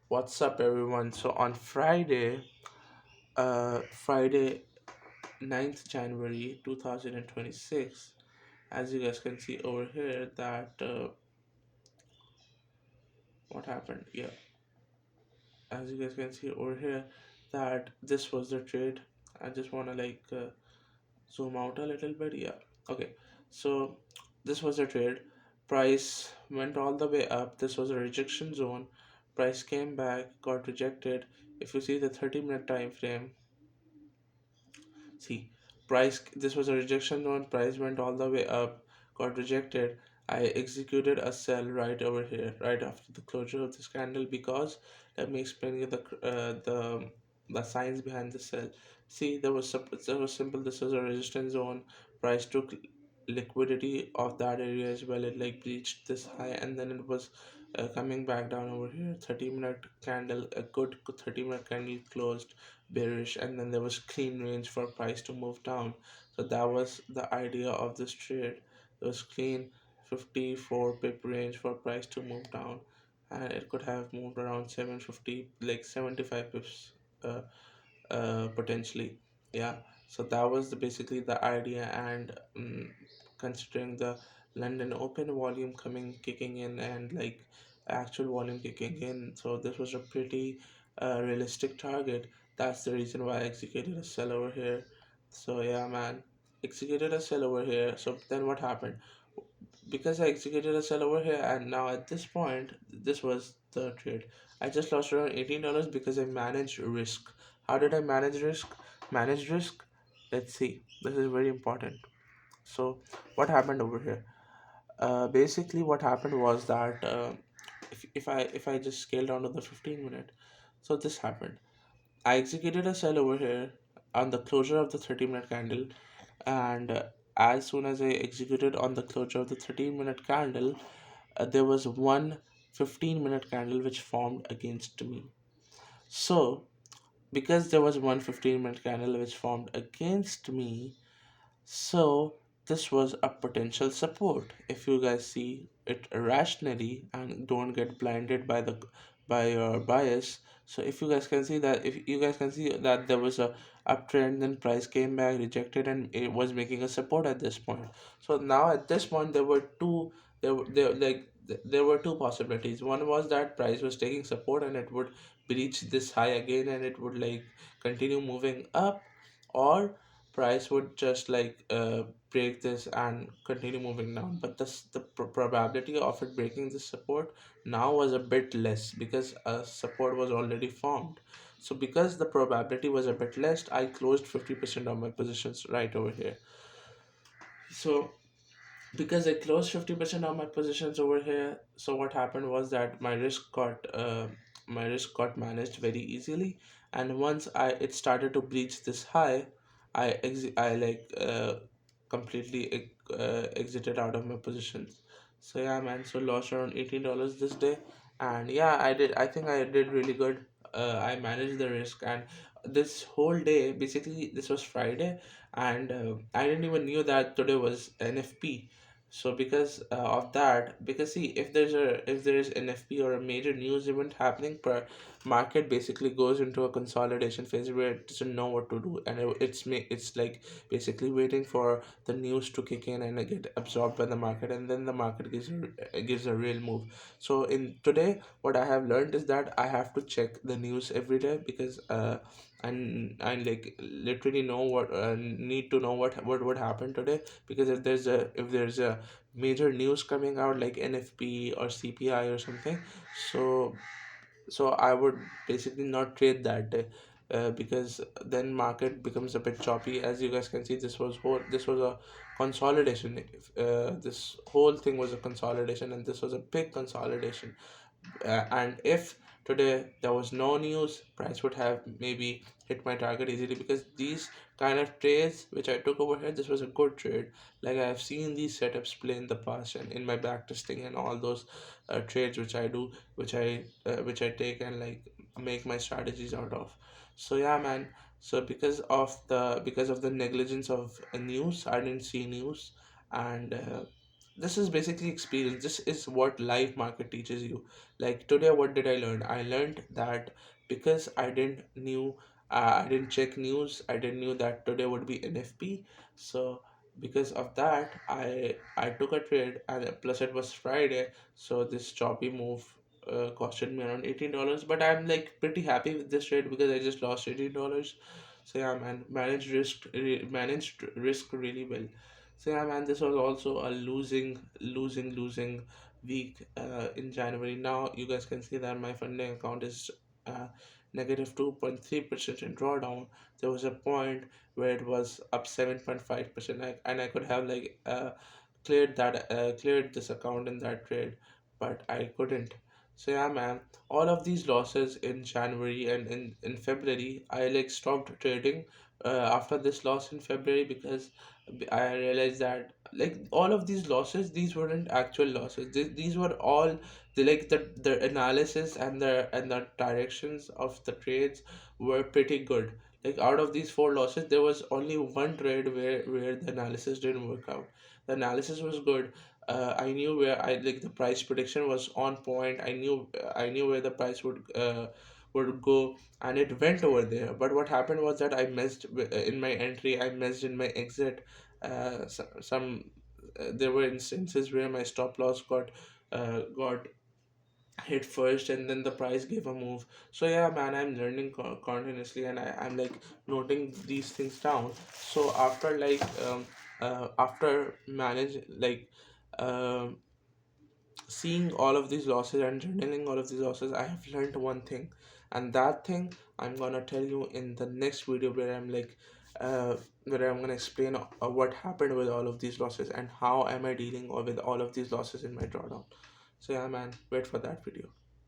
What's up, everyone? So on Friday 9th January 2026, as you guys can see over here, that what happened? Yeah, as you guys can see over here, that this was the trade. I just want to zoom out a little bit. Yeah, okay. So this was the trade. Price went all the way up. This was a rejection zone. Price came back, got rejected. If you see the 30-minute time frame, see, price, this was a rejection zone, price went all the way up, got rejected. I executed a sell right over here, right after the closure of this candle because let me explain you the signs behind the sell. See, there was simple. This was a resistance zone. Price took liquidity of that area as well. It like breached this high and then it was coming back down over here. 30-minute candle, a good 30-minute candle closed bearish, and then there was clean range for price to move down. So that was the idea of this trade. There was clean 54 pip range for price to move down, and it could have moved around 750, like 75 pips, uh, potentially. Yeah, so that was basically the idea. And considering the London open volume coming kicking in and like actual volume kicking in, so this was a pretty realistic target. That's the reason why I executed a sell over here. So yeah, man, executed a sell over here. So then what happened? Because I executed a sell over here, and now at this point, this was the trade. I just lost around $18 because I managed risk. How did I manage risk? Manage risk. Let's see. This is very important. So what happened over here? Basically, what happened was that if I just scale down to the 15-minute, so this happened. I executed a sell over here on the closure of the 30-minute candle, and as soon as I executed on the closure of the 13-minute candle, there was one 15-minute candle which formed against me. So, because there was one 15-minute candle which formed against me, so this was a potential support. If you guys see it rationally and don't get blinded by the by your bias. So if you guys can see that there was a uptrend, then price came back, rejected, and it was making a support at this point. So now at this point there were two possibilities. One was that price was taking support and it would breach this high again and it would like continue moving up, or price would just break this and continue moving down. But the probability of it breaking this support now was a bit less because a support was already formed. So because the probability was a bit less, I closed 50% of my positions right over here. So because I closed 50% of my positions over here, so what happened was that my risk got managed very easily. And once I it started to breach this high, I completely exited out of my positions. So yeah, man, so lost around $18 this day. And yeah, I think I did really good. I managed the risk. And this whole day, basically this was Friday, and I didn't even knew that today was NFP. So because of that, because see, if there is NFP or a major news event happening, per market basically goes into a consolidation phase where it doesn't know what to do, and it's like basically waiting for the news to kick in and get absorbed by the market, and then the market gives a real move. So in today, what I have learned is that I have to check the news every day because I like literally know what need to know what would happen today, because if there's a major news coming out like NFP or CPI or something, so I would basically not trade that day, because then market becomes a bit choppy. As you guys can see, this was a consolidation. This whole thing was a consolidation, and this was a big consolidation. And if today there was no news, price would have maybe hit my target easily, because these kind of trades which I took over here, this was a good trade. Like I have seen these setups play in the past and in my back testing and all those trades which I do, which I take and like make my strategies out of. So yeah, man. So because of the negligence of news, I didn't see news, and this is basically experience. This is what live market teaches you. Like today, what did I learn? I learned that because I didn't check news. I didn't knew that today would be NFP. So because of that, I took a trade, and plus it was Friday, so this choppy move costed me around $18. But I'm like pretty happy with this trade because I just lost $18. So yeah, man, managed risk really well. So yeah, man, this was also a losing week in January. Now you guys can see that my funding account is uh, negative 2.3% in drawdown. There was a point where it was up 7.5%, and I could have like cleared this account in that trade, but I couldn't. So yeah, man, all of these losses in January and in February, I like stopped trading after this loss in February because I realized that like all of these losses, these weren't actual losses. These were all the analysis and the directions of the trades were pretty good. Like out of these four losses, there was only one trade where the analysis didn't work out. The analysis was good. I knew where I like the price prediction was on point. I knew where the price would go, and it went over there. But what happened was that I missed in my entry. I missed in my exit. Some There were instances where my stop loss got hit first, and then the price gave a move. So yeah, man, I'm learning continuously, and I'm like noting these things down. So after manage like um seeing all of these losses and journaling all of these losses, I have learned one thing, and that thing I'm gonna tell you in the next video, where I'm gonna explain what happened with all of these losses and how am I dealing with all of these losses in my drawdown. So yeah, man, wait for that video.